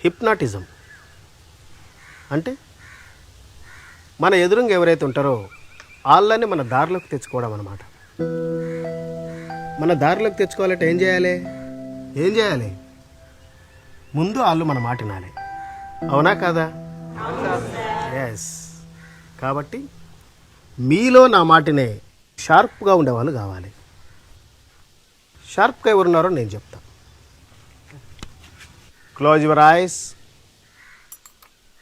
Hypnotism అంటే మన ఎదురుగా ఎవరైతే ఉంటారో వాళ్ళని మన దారిలోకి తెచ్చుకోవడం అన్నమాట. మన దారిలోకి తెచ్చుకోవాలంటే ఏం చేయాలి? ముందు వాళ్ళు మన మాట వినాలి. అవునా కాదా? ఎస్. కాబట్టి మీలో నా మాటనే షార్ప్గా ఉండేవాళ్ళు కావాలి. షార్ప్గా ఎవరున్నారో నేను చెప్తాను. Close your eyes.